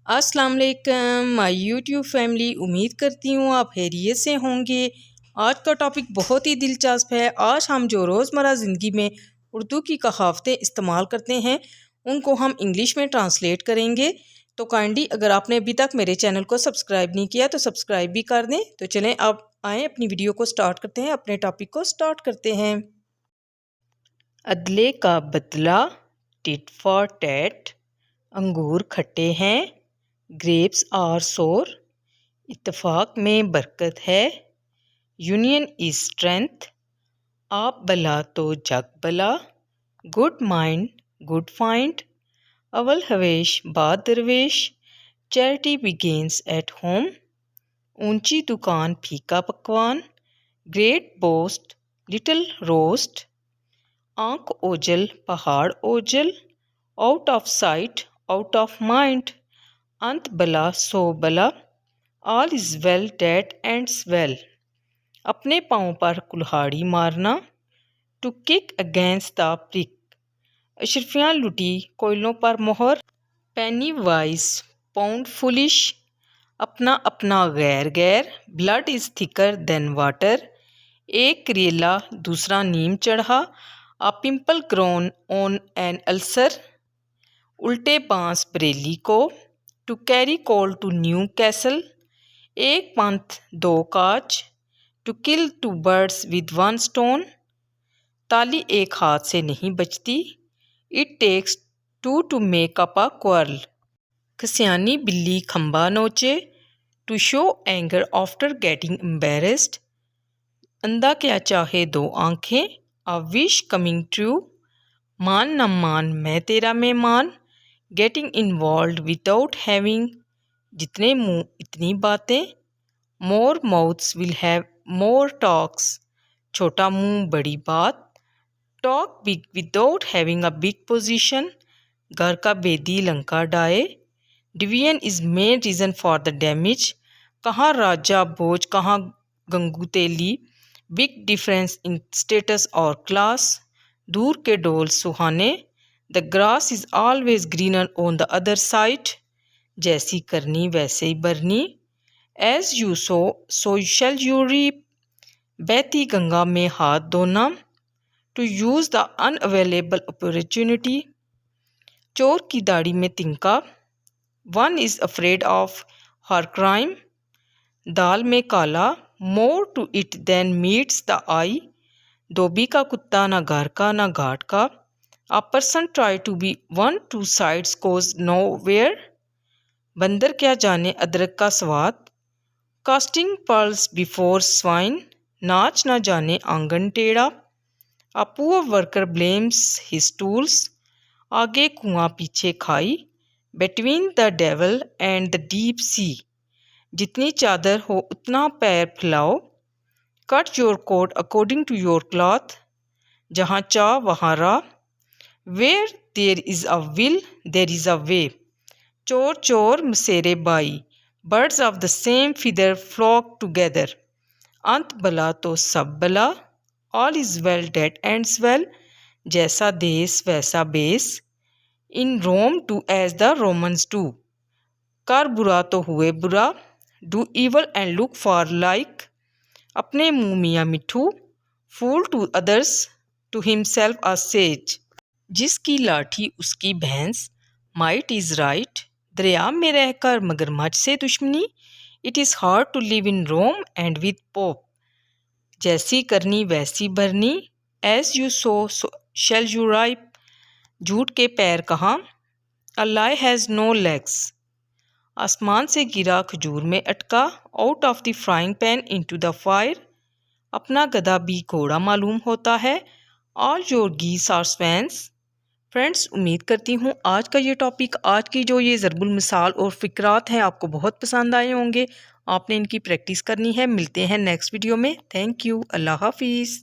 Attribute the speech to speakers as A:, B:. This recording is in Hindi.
A: अस्सलाम वालेकुम माय यूट्यूब फैमिली। उम्मीद करती हूँ आप खैरियत से होंगे। आज का टॉपिक बहुत ही दिलचस्प है। आज हम जो रोज़मर्रा ज़िंदगी में उर्दू की कहावतें इस्तेमाल करते हैं उनको हम इंग्लिश में ट्रांसलेट करेंगे। तो काइंडली अगर आपने अभी तक मेरे चैनल को सब्सक्राइब नहीं किया तो सब्सक्राइब भी कर दें। तो चलें अब आएँ अपनी वीडियो को स्टार्ट करते हैं, अपने टॉपिक को स्टार्ट करते हैं। अदले का बदला, टिट फॉर टैट। अंगूर खट्टे हैं, ग्रेप्स आर सोर। इत्तेफाक में बरकत है, यूनियन इज स्ट्रेंथ। आप भला तो जग भला, गुड माइंड गुड फाइंड। अवल हवेश बाद दरवेश, चैरिटी बिगेन्स एट होम। ऊंची दुकान फीका पकवान, ग्रेट बोस्ट लिटिल रोस्ट। आंख ओझल पहाड़ ओझल, out of sight out of mind. अंत भला सो भला, all is well that ends well. अपने पाँव पर कुल्हाड़ी मारना, to kick against the prick. अशरफियाँ लुटी कोयलों पर मोहर, पेनी वाइज पाउंड फुलिश। अपना अपना गैर गैर, blood is thicker than water. एक करेला दूसरा नीम चढ़ा, a pimple grown on an ulcer. उल्टे बांस बरेली को, to carry coal to Newcastle. एक पंथ दो काज, to kill two birds with one stone. ताली एक हाथ से नहीं बचती, it takes two to make up a quarrel. खसियानी बिल्ली खंबा नोचे, to show anger after getting embarrassed. अंधा क्या चाहे दो आंखें, अ विश कमिंग ट्रू। मान न मान मैं तेरा मेहमान, गेटिंग इन्वॉल्व विदाउट हैविंग। जितने मुंह इतनी बातें, more mouths will have more talks. छोटा मुंह बड़ी बात, talk big without having a big position. घर का बेदी लंका डाए, division is main reason for the damage. कहाँ राजा भोज कहाँ Gangu Teli, big difference in status और क्लास। दूर के डोल सुहाने, the grass is always greener on the other side. जैसी करनी वैसे ही बरनी, as you so shall you reap. बहती गंगा में हाथ धोना, to use the unavailable opportunity. चोर की दाढ़ी में तिनका, one is afraid of her crime. दाल में काला, more to it than meets the eye. धोबी का कुत्ता ना घर का ना घाट का, a person try to be one two sides goes nowhere. बंदर क्या जाने अदरक का स्वाद, कास्टिंग पर्ल्स बिफोर स्वाइन। नाच ना जाने आंगन टेढ़ा, a poor worker blames his tools. आगे कुआं पीछे खाई, between the devil and the deep sea. जितनी चादर हो उतना पैर फैलाओ, cut your coat according to your cloth. जहाँ चाह वहाँ राह, where there is a will there is a way. चोर चोर मसेरे बाई, birds of the same feather flock together. अंत भला तो सब भला, all is well that ends well. जैसा देश वैसा बेस, in Rome do as the Romans do. कर बुरा तो हुए बुरा, do evil and look for like. अपने मुँह मियाँ मिठू, fool to others to himself a sage. जिसकी लाठी उसकी भैंस, माइट इज राइट। दरिया में रहकर मगरमच्छ से दुश्मनी, it is hard to live in Rome and with pope. जैसी करनी वैसी भरनी, as you so shall you ripe. झूठ के पैर कहाँ, a lie has no legs. आसमान से गिरा खजूर में अटका, out of the frying pan into the fire. अपना गधा भी घोड़ा मालूम होता है, all your geese are swans. Friends, उम्मीद करती हूँ आज का ये टॉपिक, आज की जो ये ज़रबुल मिसाल और फ़िक्रात हैं आपको बहुत पसंद आए होंगे। आपने इनकी प्रैक्टिस करनी है। मिलते हैं नेक्स्ट वीडियो में। Thank you. अल्लाह हाफिज़।